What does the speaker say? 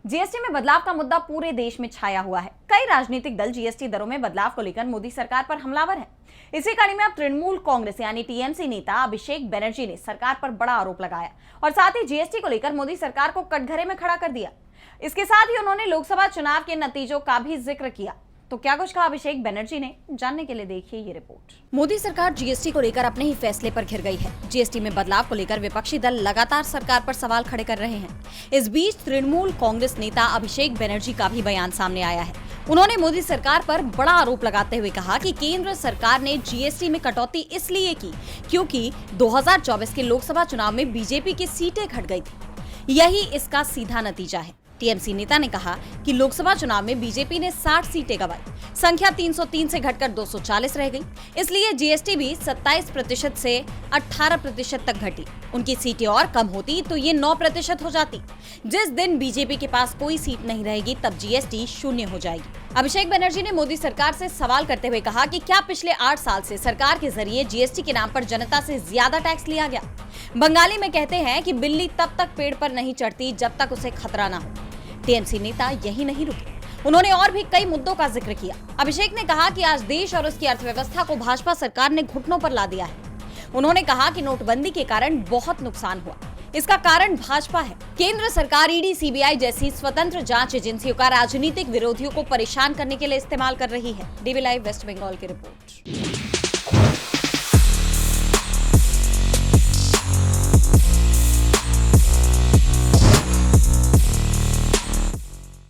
GST में बदलाव का मुद्दा पूरे देश में छाया हुआ है। कई राजनीतिक दल जीएसटी दरों में बदलाव को लेकर मोदी सरकार पर हमलावर हैं। इसी कड़ी में अब तृणमूल कांग्रेस यानी टीएमसी नेता अभिषेक बनर्जी ने सरकार पर बड़ा आरोप लगाया और साथ ही जीएसटी को लेकर मोदी सरकार को कटघरे में खड़ा कर दिया। इसके साथ ही उन्होंने लोकसभा चुनाव के नतीजों का भी जिक्र किया। तो क्या कुछ कहा अभिषेक बनर्जी ने, जानने के लिए देखिए ये रिपोर्ट। मोदी सरकार जीएसटी को लेकर अपने ही फैसले पर घिर गई है। जीएसटी में बदलाव को लेकर विपक्षी दल लगातार सरकार पर सवाल खड़े कर रहे हैं। इस बीच तृणमूल कांग्रेस नेता अभिषेक बनर्जी का भी बयान सामने आया है। उन्होंने मोदी सरकार पर बड़ा आरोप लगाते हुए कहा कि केंद्र सरकार ने जीएसटी में कटौती इसलिए की क्योंकि 2024 के लोकसभा चुनाव में बीजेपी की सीटें घट गई थी। यही इसका सीधा नतीजा है। टीएमसी नेता ने कहा कि लोकसभा चुनाव में बीजेपी ने 60 सीटें गंवाई, संख्या 303 से घटकर 240 रह गई। इसलिए जीएसटी भी 27% से 18% तक घटी। उनकी सीटें और कम होती तो ये 9% हो जाती। जिस दिन बीजेपी के पास कोई सीट नहीं रहेगी तब जीएसटी शून्य हो जाएगी। अभिषेक बनर्जी ने मोदी सरकार से सवाल करते हुए कहा कि क्या पिछले 8 साल से सरकार के जरिए जीएसटी के नाम पर जनता से ज्यादा टैक्स लिया गया? बंगाली में कहते हैं कि बिल्ली तब तक पेड़ पर नहीं चढ़ती जब तक उसे खतरा ना हो। टीएमसी नेता यही नहीं रुके, उन्होंने और भी कई मुद्दों का जिक्र किया। अभिषेक ने कहा कि आज देश और उसकी अर्थव्यवस्था को भाजपा सरकार ने घुटनों पर ला दिया है। उन्होंने कहा कि नोटबंदी के कारण बहुत नुकसान हुआ, इसका कारण भाजपा है। केंद्र सरकार ईडी, सीबीआई जैसी स्वतंत्र जांच एजेंसियों का राजनीतिक विरोधियों को परेशान करने के लिए इस्तेमाल कर रही है। डीवी लाइव वेस्ट बंगाल की रिपोर्ट।